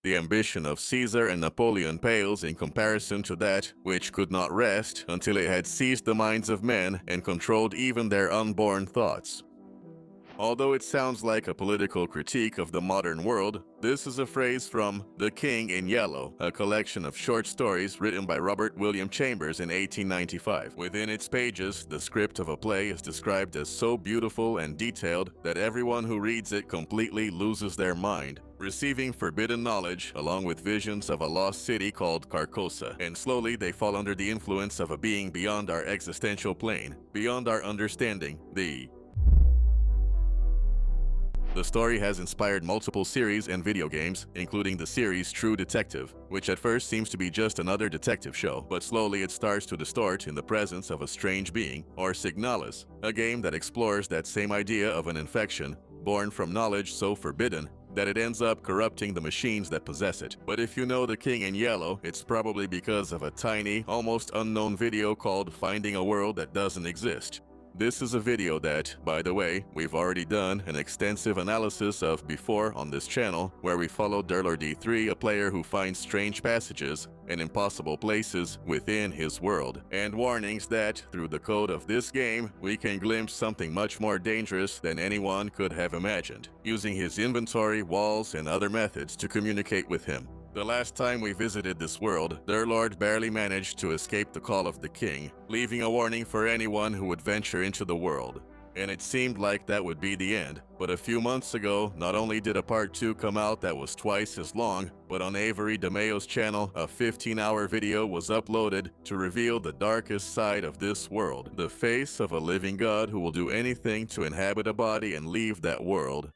The ambition of Caesar and Napoleon pales in comparison to that which could not rest until it had seized the minds of men and controlled even their unborn thoughts. Although it sounds like a political critique of the modern world, this is a phrase from The King in Yellow, a collection of short stories written by Robert William Chambers in 1895. Within its pages, the script of a play is described as so beautiful and detailed that everyone who reads it completely loses their mind, receiving forbidden knowledge along with visions of a lost city called Carcosa, and slowly they fall under the influence of a being beyond our existential plane, beyond our understanding, The story has inspired multiple series and video games, including the series True Detective, which at first seems to be just another detective show, but slowly it starts to distort in the presence of a strange being, or Signalis, a game that explores that same idea of an infection, born from knowledge so forbidden that it ends up corrupting the machines that possess it. But if you know The King in Yellow, it's probably because of a tiny, almost unknown video called Finding a World That Doesn't Exist. This is a video that, by the way, we've already done an extensive analysis of before on this channel, where we followed Durlor D3, a player who finds strange passages and impossible places within his world, and warnings that, through the code of this game, we can glimpse something much more dangerous than anyone could have imagined, using his inventory, walls, and other methods to communicate with him. The last time we visited this world, Durlord barely managed to escape the call of the king, leaving a warning for anyone who would venture into the world. And it seemed like that would be the end. But a few months ago, not only did a part 2 come out that was twice as long, but on Avery DeMayo's channel, a 15-hour video was uploaded to reveal the darkest side of this world, the face of a living god who will do anything to inhabit a body and leave that world.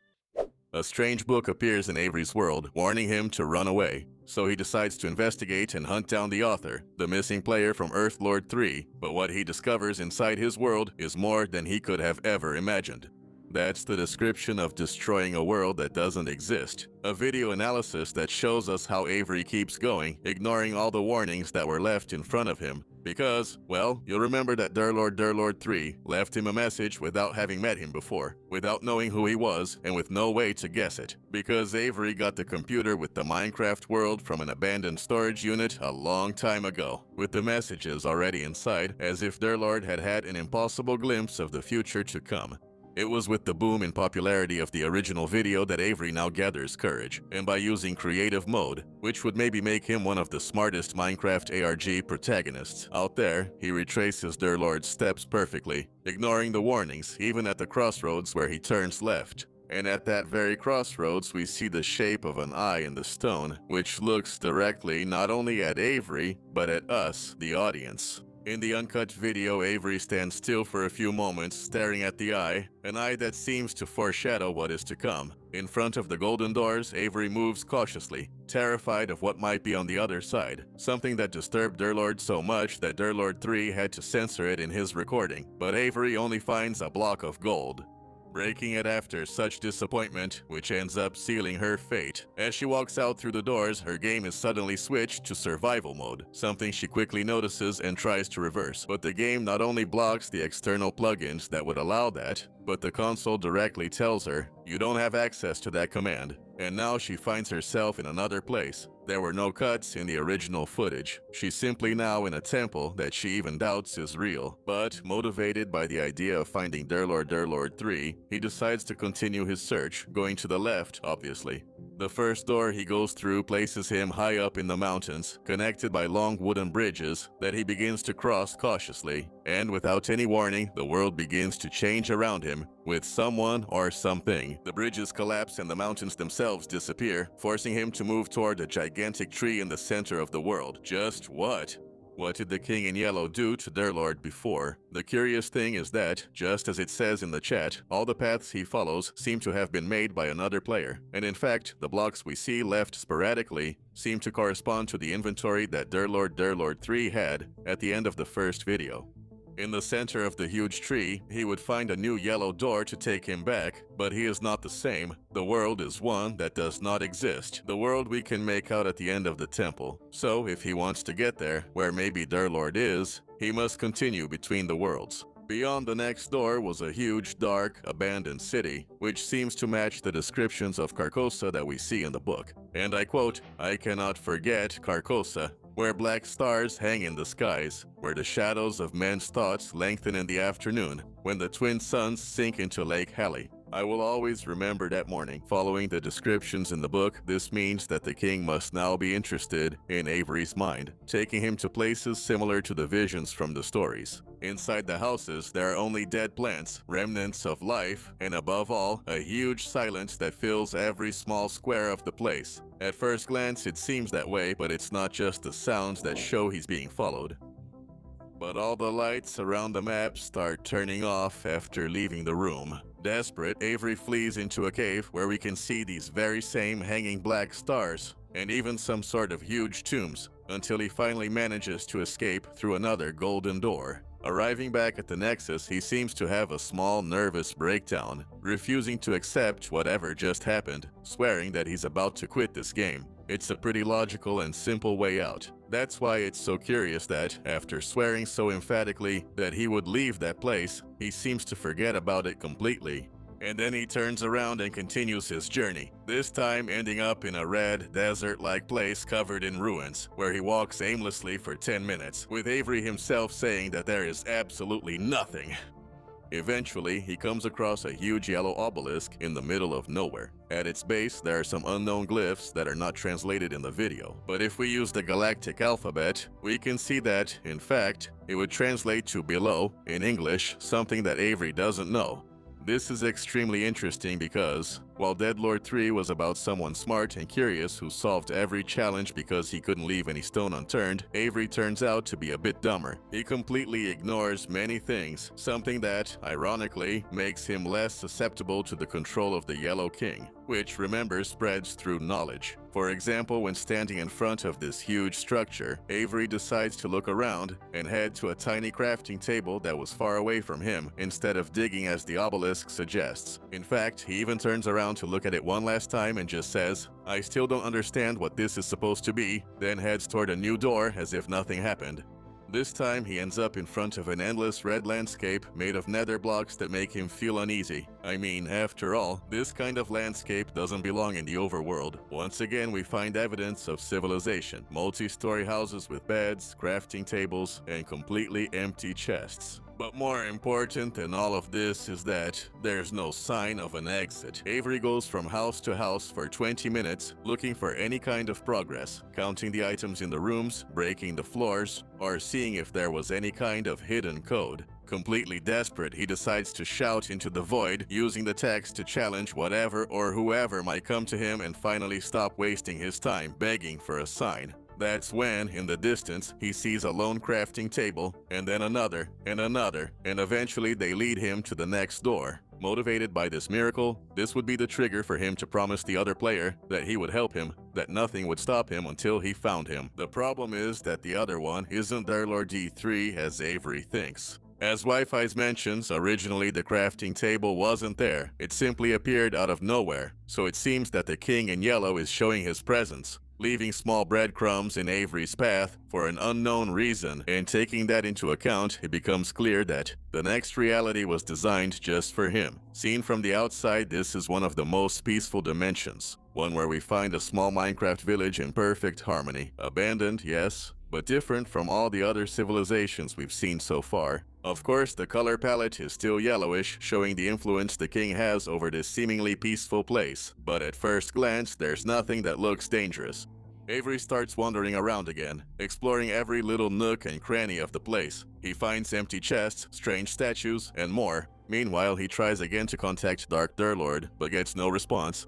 A strange book appears in Avery's world, warning him to run away. So he decides to investigate and hunt down the author, the missing player from Earthlord 3, but what he discovers inside his world is more than he could have ever imagined. That's the description of destroying a world that doesn't exist. A video analysis that shows us how Avery keeps going, ignoring all the warnings that were left in front of him. Because, well, you'll remember that Durlord 3 left him a message without having met him before, without knowing who he was, and with no way to guess it. Because Avery got the computer with the Minecraft world from an abandoned storage unit a long time ago, with the messages already inside, as if Durlord had had an impossible glimpse of the future to come. It was with the boom in popularity of the original video that Avery now gathers courage, and by using creative mode, which would maybe make him one of the smartest Minecraft ARG protagonists out there, he retraces Durlord's steps perfectly, ignoring the warnings even at the crossroads where he turns left. And at that very crossroads, we see the shape of an eye in the stone, which looks directly not only at Avery, but at us, the audience. In the uncut video, Avery stands still for a few moments, staring at the eye, an eye that seems to foreshadow what is to come. In front of the golden doors, Avery moves cautiously, terrified of what might be on the other side, something that disturbed Durlord so much that Durlord 3 had to censor it in his recording, but Avery only finds a block of gold, breaking it after such disappointment, which ends up sealing her fate. As she walks out through the doors, her game is suddenly switched to survival mode, something she quickly notices and tries to reverse. But the game not only blocks the external plugins that would allow that, but the console directly tells her, you don't have access to that command. And now she finds herself in another place. There were no cuts in the original footage. She's simply now in a temple that she even doubts is real. But, motivated by the idea of finding Durlord 3, he decides to continue his search, going to the left, obviously. The first door he goes through places him high up in the mountains, connected by long wooden bridges that he begins to cross cautiously. And without any warning, the world begins to change around him, with someone or something. The bridges collapse and the mountains themselves disappear, forcing him to move toward a gigantic tree in the center of the world. Just what? What did the King in Yellow do to Durlord before? The curious thing is that, just as it says in the chat, all the paths he follows seem to have been made by another player. And in fact, the blocks we see left sporadically seem to correspond to the inventory that Durlord 3 had at the end of the first video. In the center of the huge tree, he would find a new yellow door to take him back, but he is not the same. The world is one that does not exist, the world we can make out at the end of the temple. So if he wants to get there, where maybe Durlord is, he must continue between the worlds. Beyond the next door was a huge, dark, abandoned city, which seems to match the descriptions of Carcosa that we see in the book. And I quote, "I cannot forget Carcosa, where black stars hang in the skies, where the shadows of men's thoughts lengthen in the afternoon, when the twin suns sink into Lake Halley. I will always remember that morning." Following the descriptions in the book, this means that the king must now be interested in Avery's mind, taking him to places similar to the visions from the stories. Inside the houses, there are only dead plants, remnants of life, and above all, a huge silence that fills every small square of the place. At first glance, it seems that way, but it's not just the sounds that show he's being followed. But all the lights around the map start turning off after leaving the room. Desperate, Avery flees into a cave where we can see these very same hanging black stars, and even some sort of huge tombs, until he finally manages to escape through another golden door. Arriving back at the Nexus, he seems to have a small nervous breakdown, refusing to accept whatever just happened, swearing that he's about to quit this game. It's a pretty logical and simple way out. That's why it's so curious that, after swearing so emphatically that he would leave that place, he seems to forget about it completely. And then he turns around and continues his journey, this time ending up in a red, desert-like place covered in ruins, where he walks aimlessly for 10 minutes, with Avery himself saying that there is absolutely nothing. Eventually, he comes across a huge yellow obelisk in the middle of nowhere. At its base, there are some unknown glyphs that are not translated in the video, but if we use the galactic alphabet, we can see that, in fact, it would translate to below, in English, something that Avery doesn't know. This is extremely interesting because, while Deadlord 3 was about someone smart and curious who solved every challenge because he couldn't leave any stone unturned, Avery turns out to be a bit dumber. He completely ignores many things, something that, ironically, makes him less susceptible to the control of the Yellow King, which, remember, spreads through knowledge. For example, when standing in front of this huge structure, Avery decides to look around and head to a tiny crafting table that was far away from him instead of digging as the obelisk suggests. In fact, he even turns around to look at it one last time and just says, "I still don't understand what this is supposed to be," then heads toward a new door as if nothing happened. This time, he ends up in front of an endless red landscape made of nether blocks that make him feel uneasy. I mean, after all, this kind of landscape doesn't belong in the overworld. Once again, we find evidence of civilization. Multi-story houses with beds, crafting tables, and completely empty chests. But more important than all of this is that there's no sign of an exit. Avery goes from house to house for 20 minutes, looking for any kind of progress, counting the items in the rooms, breaking the floors, or seeing if there was any kind of hidden code. Completely desperate, he decides to shout into the void, using the text to challenge whatever or whoever might come to him and finally stop wasting his time begging for a sign. That's when, in the distance, he sees a lone crafting table, and then another, and eventually they lead him to the next door. Motivated by this miracle, this would be the trigger for him to promise the other player that he would help him, that nothing would stop him until he found him. The problem is that the other one isn't Deadlord D3 as Avery thinks. As Wi-Fi's mentions, originally the crafting table wasn't there. It simply appeared out of nowhere, so it seems that the king in yellow is showing his presence, leaving small breadcrumbs in Avery's path for an unknown reason, and taking that into account, it becomes clear that the next reality was designed just for him. Seen from the outside, this is one of the most peaceful dimensions, one where we find a small Minecraft village in perfect harmony. Abandoned, yes, but different from all the other civilizations we've seen so far. Of course, the color palette is still yellowish, showing the influence the king has over this seemingly peaceful place, but at first glance, there's nothing that looks dangerous. Avery starts wandering around again, exploring every little nook and cranny of the place. He finds empty chests, strange statues, and more. Meanwhile, he tries again to contact Dark Durlord, but gets no response.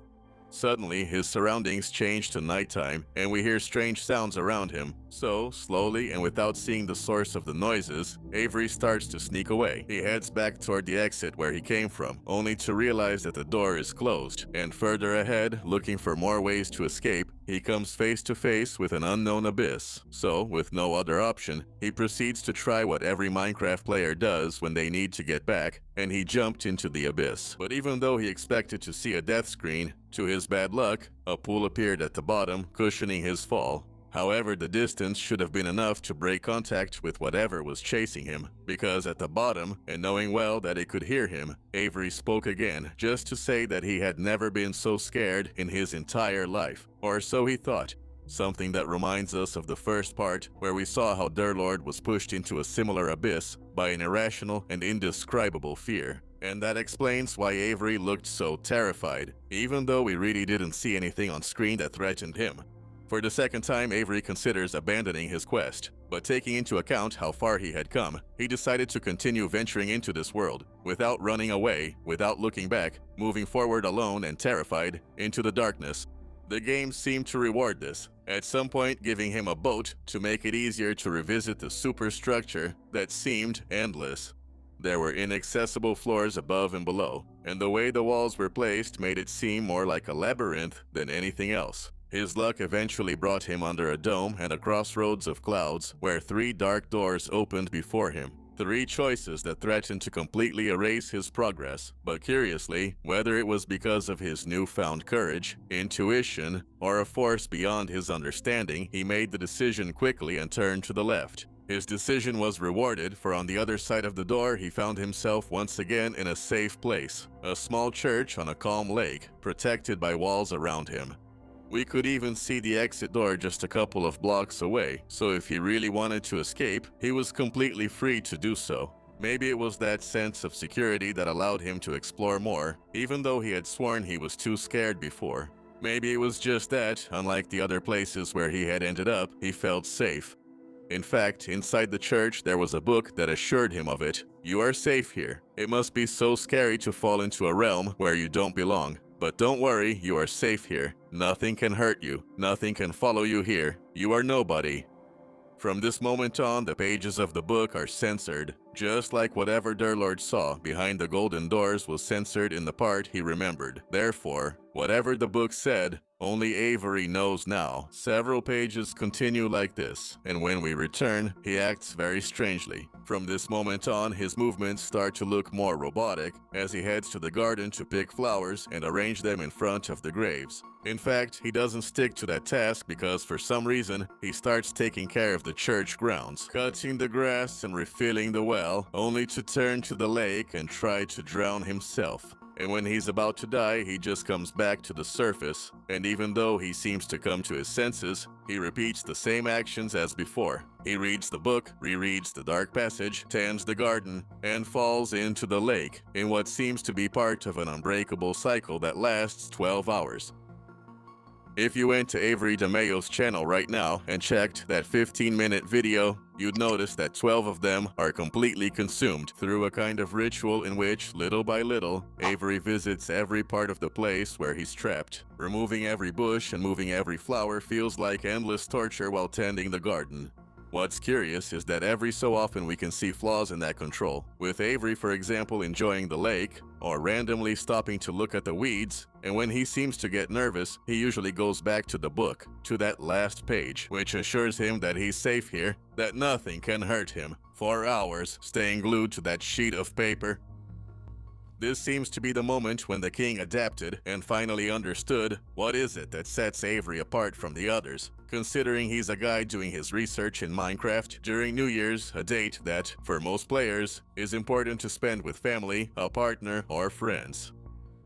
Suddenly, his surroundings change to nighttime, and we hear strange sounds around him. So, slowly and without seeing the source of the noises, Avery starts to sneak away. He heads back toward the exit where he came from, only to realize that the door is closed. And further ahead, looking for more ways to escape, he comes face to face with an unknown abyss. So, with no other option, he proceeds to try what every Minecraft player does when they need to get back, and he jumped into the abyss. But even though he expected to see a death screen, to his bad luck, a pool appeared at the bottom, cushioning his fall. However, the distance should have been enough to break contact with whatever was chasing him, because at the bottom, and knowing well that it could hear him, Avery spoke again, just to say that he had never been so scared in his entire life, or so he thought. Something that reminds us of the first part, where we saw how Durlord was pushed into a similar abyss by an irrational and indescribable fear. And that explains why Avery looked so terrified, even though we really didn't see anything on screen that threatened him. For the second time, Avery considers abandoning his quest, but taking into account how far he had come, he decided to continue venturing into this world, without running away, without looking back, moving forward alone and terrified, into the darkness. The game seemed to reward this, at some point giving him a boat to make it easier to revisit the superstructure that seemed endless. There were inaccessible floors above and below, and the way the walls were placed made it seem more like a labyrinth than anything else. His luck eventually brought him under a dome and a crossroads of clouds where 3 dark doors opened before him. 3 choices that threatened to completely erase his progress, but curiously, whether it was because of his newfound courage, intuition, or a force beyond his understanding, he made the decision quickly and turned to the left. His decision was rewarded, for on the other side of the door he found himself once again in a safe place, a small church on a calm lake, protected by walls around him. We could even see the exit door just a couple of blocks away, so if he really wanted to escape, he was completely free to do so. Maybe it was that sense of security that allowed him to explore more, even though he had sworn he was too scared before. Maybe it was just that, unlike the other places where he had ended up, he felt safe. In fact, inside the church there was a book that assured him of it. You are safe here. It must be so scary to fall into a realm where you don't belong. But don't worry, you are safe here. Nothing can hurt you. Nothing can follow you here. You are nobody. From this moment on, the pages of the book are censored, just like whatever Durlord saw behind the golden doors was censored in the part he remembered. Therefore, whatever the book said, only Avery knows now. Several pages continue like this, and when we return, he acts very strangely. From this moment on, his movements start to look more robotic as he heads to the garden to pick flowers and arrange them in front of the graves. In fact, he doesn't stick to that task because for some reason, he starts taking care of the church grounds, cutting the grass and refilling the well, only to turn to the lake and try to drown himself. And when he's about to die, he just comes back to the surface, and even though he seems to come to his senses, he repeats the same actions as before. He reads the book, rereads the dark passage, tends the garden, and falls into the lake, in what seems to be part of an unbreakable cycle that lasts 12 hours. If you went to Avery DeMayo's channel right now and checked that 15-minute video, you'd notice that 12 of them are completely consumed through a kind of ritual in which, little by little, Avery visits every part of the place where he's trapped. Removing every bush and moving every flower feels like endless torture while tending the garden. What's curious is that every so often we can see flaws in that control, with Avery, for example, enjoying the lake, or randomly stopping to look at the weeds, and when he seems to get nervous, he usually goes back to the book, to that last page, which assures him that he's safe here, that nothing can hurt him. For hours, staying glued to that sheet of paper. This seems to be the moment when the king adapted and finally understood what is it that sets Avery apart from the others, considering he's a guy doing his research in Minecraft during New Year's, a date that, for most players, is important to spend with family, a partner, or friends.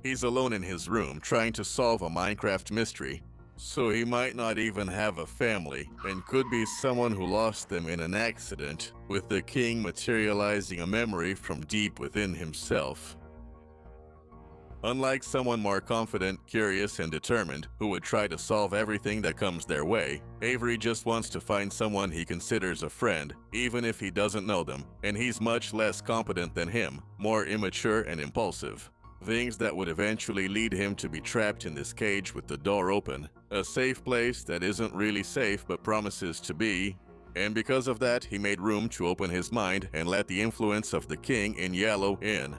He's alone in his room trying to solve a Minecraft mystery, so he might not even have a family, and could be someone who lost them in an accident, with the king materializing a memory from deep within himself. Unlike someone more confident, curious, and determined, who would try to solve everything that comes their way, Avery just wants to find someone he considers a friend, even if he doesn't know them, and he's much less competent than him, more immature and impulsive. Things that would eventually lead him to be trapped in this cage with the door open, a safe place that isn't really safe but promises to be. And because of that, he made room to open his mind and let the influence of the king in yellow in.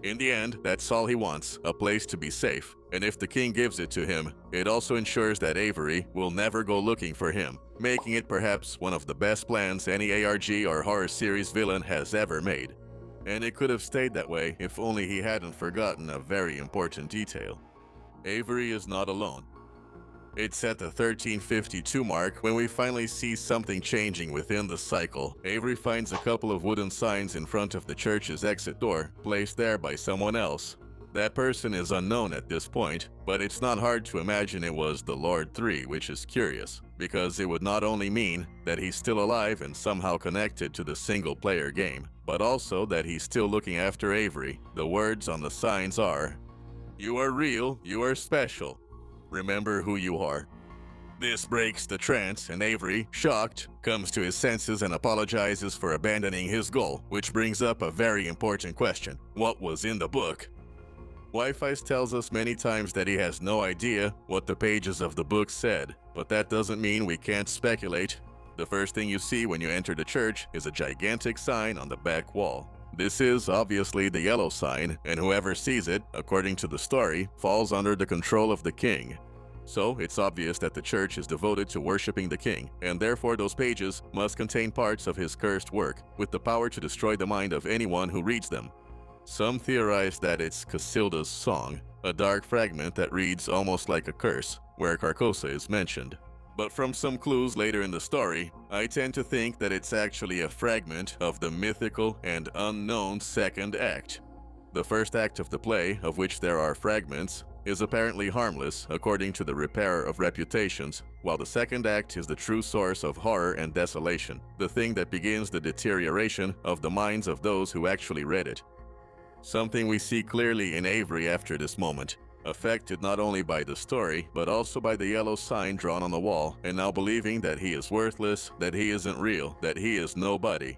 In the end, that's all he wants, a place to be safe, and if the king gives it to him, it also ensures that Avery will never go looking for him, making it perhaps one of the best plans any ARG or horror series villain has ever made. And it could have stayed that way if only he hadn't forgotten a very important detail. Avery is not alone. It's at the 1352 mark when we finally see something changing within the cycle. Avery finds a couple of wooden signs in front of the church's exit door, placed there by someone else. That person is unknown at this point, but it's not hard to imagine it was the Lord 3, which is curious, because it would not only mean that he's still alive and somehow connected to the single-player game, but also that he's still looking after Avery. The words on the signs are, "You are real, you are special. Remember who you are." This breaks the trance, and Avery, shocked, comes to his senses and apologizes for abandoning his goal, which brings up a very important question. What was in the book? Wi-Fi tells us many times that he has no idea what the pages of the book said, but that doesn't mean we can't speculate. The first thing you see when you enter the church is a gigantic sign on the back wall. This is obviously the yellow sign, and whoever sees it, according to the story, falls under the control of the king. So it's obvious that the church is devoted to worshiping the king, and therefore those pages must contain parts of his cursed work, with the power to destroy the mind of anyone who reads them. Some theorize that it's Cassilda's song, a dark fragment that reads almost like a curse, where Carcosa is mentioned. But from some clues later in the story, I tend to think that it's actually a fragment of the mythical and unknown second act. The first act of the play, of which there are fragments, is apparently harmless according to the Repairer of Reputations, while the second act is the true source of horror and desolation, the thing that begins the deterioration of the minds of those who actually read it. Something we see clearly in Avery after this moment, affected not only by the story, but also by the yellow sign drawn on the wall, and now believing that he is worthless, that he isn't real, that he is nobody.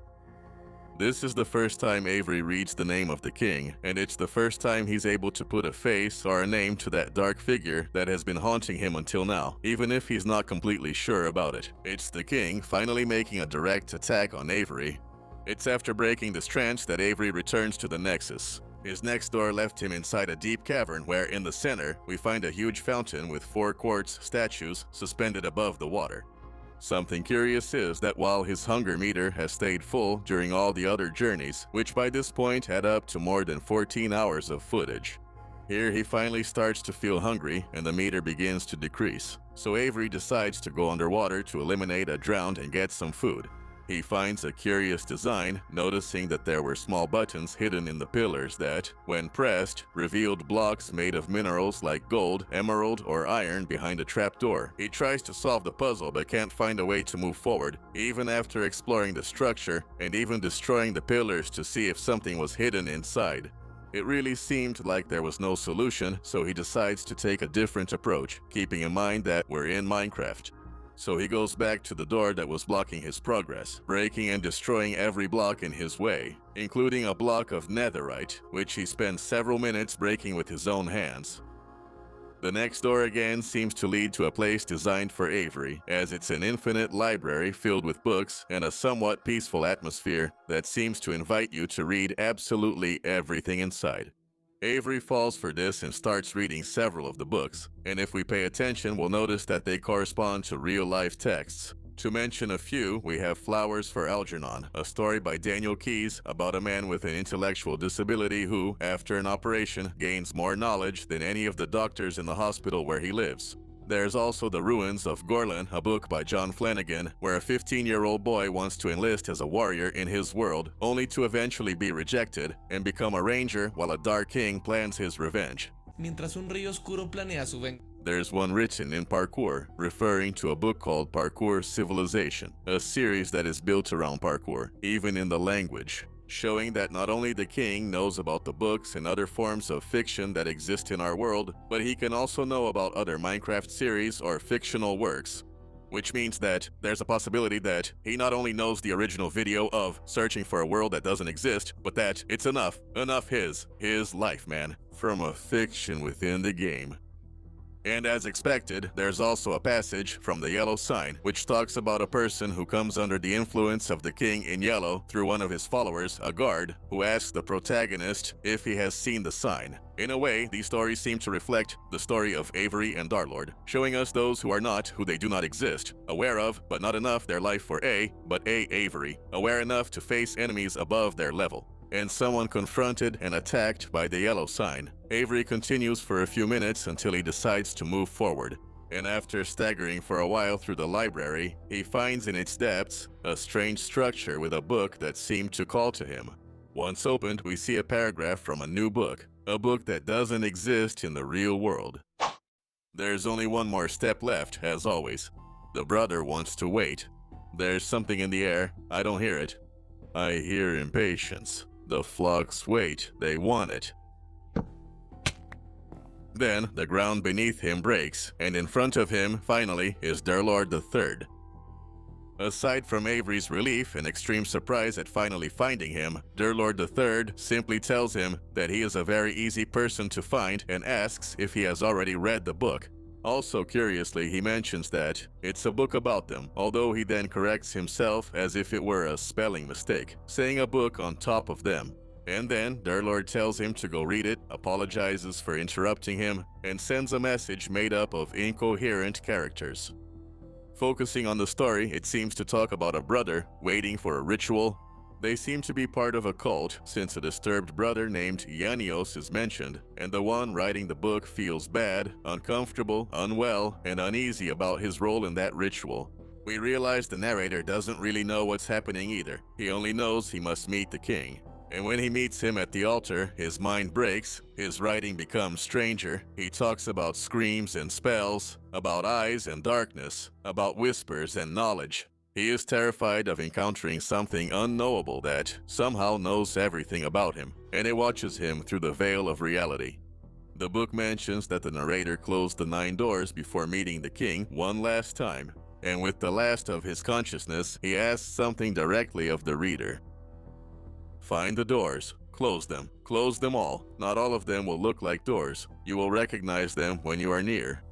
This is the first time Avery reads the name of the king, and it's the first time he's able to put a face or a name to that dark figure that has been haunting him until now, even if he's not completely sure about it. It's the king finally making a direct attack on Avery. It's after breaking this trance that Avery returns to the Nexus. His next door left him inside a deep cavern where, in the center, we find a huge fountain with 4 quartz statues suspended above the water. Something curious is that while his hunger meter has stayed full during all the other journeys, which by this point add up to more than 14 hours of footage, here he finally starts to feel hungry and the meter begins to decrease. So Avery decides to go underwater to eliminate a drowned and get some food. He finds a curious design, noticing that there were small buttons hidden in the pillars that, when pressed, revealed blocks made of minerals like gold, emerald, or iron behind a trapdoor. He tries to solve the puzzle but can't find a way to move forward, even after exploring the structure and even destroying the pillars to see if something was hidden inside. It really seemed like there was no solution, so he decides to take a different approach, keeping in mind that we're in Minecraft. So he goes back to the door that was blocking his progress, breaking and destroying every block in his way, including a block of netherite, which he spends several minutes breaking with his own hands. The next door again seems to lead to a place designed for Avery, as it's an infinite library filled with books and a somewhat peaceful atmosphere that seems to invite you to read absolutely everything inside. Avery falls for this and starts reading several of the books, and if we pay attention, we'll notice that they correspond to real-life texts. To mention a few, we have Flowers for Algernon, a story by Daniel Keyes about a man with an intellectual disability who, after an operation, gains more knowledge than any of the doctors in the hospital where he lives. There's also The Ruins of Gorlan, a book by John Flanagan, where a 15-year-old boy wants to enlist as a warrior in his world, only to eventually be rejected and become a ranger while a dark king plans his revenge. Mientras un río oscuro planea su venganza. There's one written in parkour, referring to a book called Parkour Civilization, a series that is built around parkour, even in the language, showing that not only the king knows about the books and other forms of fiction that exist in our world, but he can also know about other Minecraft series or fictional works. Which means that there's a possibility that he not only knows the original video of searching for a world that doesn't exist, but that it's enough his life, man, from a fiction within the game. And as expected, there's also a passage from the yellow sign, which talks about a person who comes under the influence of the king in yellow through one of his followers, a guard, who asks the protagonist if he has seen the sign. In a way, these stories seem to reflect the story of Avery and Darlord, showing us those who are not who they do not exist, aware of, but not enough their life for but Avery, aware enough to face enemies above their level. And someone confronted and attacked by the yellow sign. Avery continues for a few minutes until he decides to move forward. And after staggering for a while through the library, he finds in its depths a strange structure with a book that seemed to call to him. Once opened, we see a paragraph from a new book, a book that doesn't exist in the real world. There's only one more step left, as always. The brother wants to wait. There's something in the air. I don't hear it. I hear impatience. The flocks wait. They want it. Then, the ground beneath him breaks, and in front of him, finally, is their Lord III. Aside from Avery's relief and extreme surprise at finally finding him, their Lord III simply tells him that he is a very easy person to find and asks if he has already read the book. Also curiously, he mentions that it's a book about them, although he then corrects himself as if it were a spelling mistake, saying a book on top of them. And then, their Lord tells him to go read it, apologizes for interrupting him, and sends a message made up of incoherent characters. Focusing on the story, it seems to talk about a brother waiting for a ritual. They seem to be part of a cult, since a disturbed brother named Ianios is mentioned, and the one writing the book feels bad, uncomfortable, unwell, and uneasy about his role in that ritual. We realize the narrator doesn't really know what's happening either. He only knows he must meet the king. And when he meets him at the altar, his mind breaks, his writing becomes stranger, he talks about screams and spells, about eyes and darkness, about whispers and knowledge. He is terrified of encountering something unknowable that somehow knows everything about him, and it watches him through the veil of reality. The book mentions that the narrator closed the 9 doors before meeting the king one last time, and with the last of his consciousness, he asks something directly of the reader. Find the doors. Close them all. Not all of them will look like doors. You will recognize them when you are near.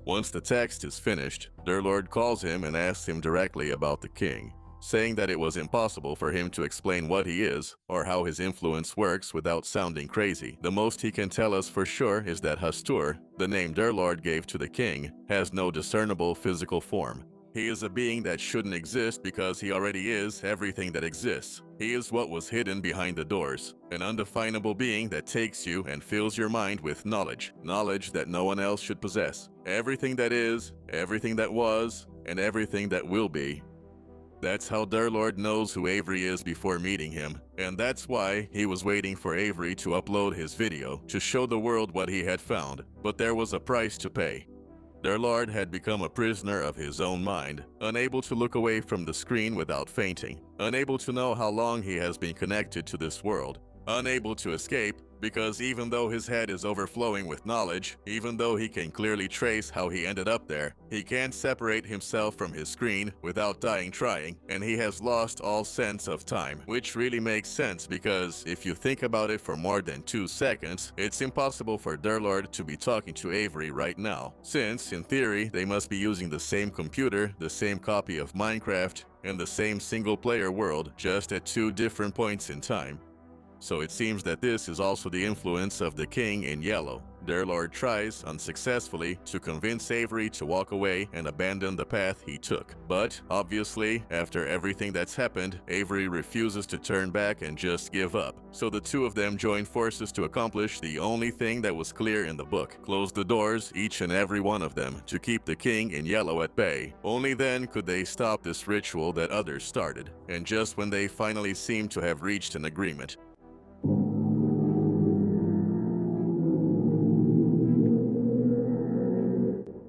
Once the text is finished, their Lord calls him and asks him directly about the king, saying that it was impossible for him to explain what he is or how his influence works without sounding crazy. The most he can tell us for sure is that Hastur, the name their Lord gave to the king, has no discernible physical form. He is a being that shouldn't exist because he already is everything that exists. He is what was hidden behind the doors, an undefinable being that takes you and fills your mind with knowledge that no one else should possess. Everything that is, everything that was, and everything that will be. That's how their Lord knows who Avery is before meeting him, and that's why he was waiting for Avery to upload his video to show the world what he had found, but there was a price to pay. Their Lord had become a prisoner of his own mind, unable to look away from the screen without fainting, unable to know how long he has been connected to this world, unable to escape because even though his head is overflowing with knowledge, even though he can clearly trace how he ended up there, he can't separate himself from his screen without dying trying, and he has lost all sense of time, which really makes sense because if you think about it for more than 2 seconds, it's impossible for their Lord to be talking to Avery right now, since, in theory, they must be using the same computer, the same copy of Minecraft, and the same single-player world, just at 2 different points in time. So it seems that this is also the influence of the king in yellow. Their Lord tries, unsuccessfully, to convince Avery to walk away and abandon the path he took. But, obviously, after everything that's happened, Avery refuses to turn back and just give up. So the 2 of them join forces to accomplish the only thing that was clear in the book. Close the doors, each and every one of them, to keep the king in yellow at bay. Only then could they stop this ritual that others started. And just when they finally seemed to have reached an agreement,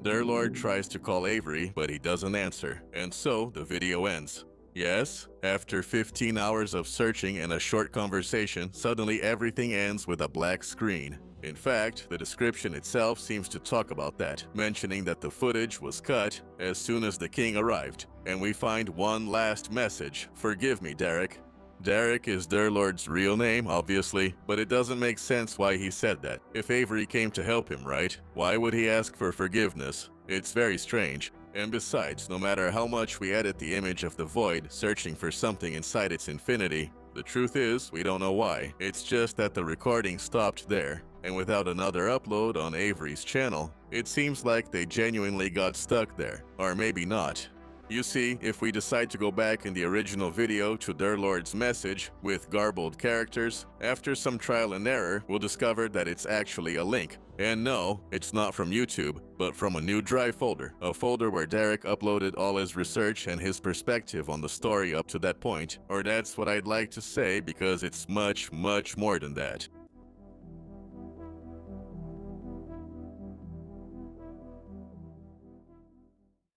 their Lord tries to call Avery, but he doesn't answer, and so the video ends. Yes, after 15 hours of searching and a short conversation, suddenly everything ends with a black screen. In fact, the description itself seems to talk about that, mentioning that the footage was cut as soon as the king arrived. And we find one last message. Forgive me, Derek. Derek is their Lord's real name, obviously, but it doesn't make sense why he said that. If Avery came to help him, right? Why would he ask for forgiveness? It's very strange. And besides, no matter how much we edit the image of the void, searching for something inside its infinity, the truth is, we don't know why. It's just that the recording stopped there. And without another upload on Avery's channel, it seems like they genuinely got stuck there. Or maybe not. You see, if we decide to go back in the original video to their Lord's message with garbled characters, after some trial and error, we'll discover that it's actually a link. And no, it's not from YouTube, but from a new drive folder, a folder where Derek uploaded all his research and his perspective on the story up to that point, or that's what I'd like to say because it's much, much more than that.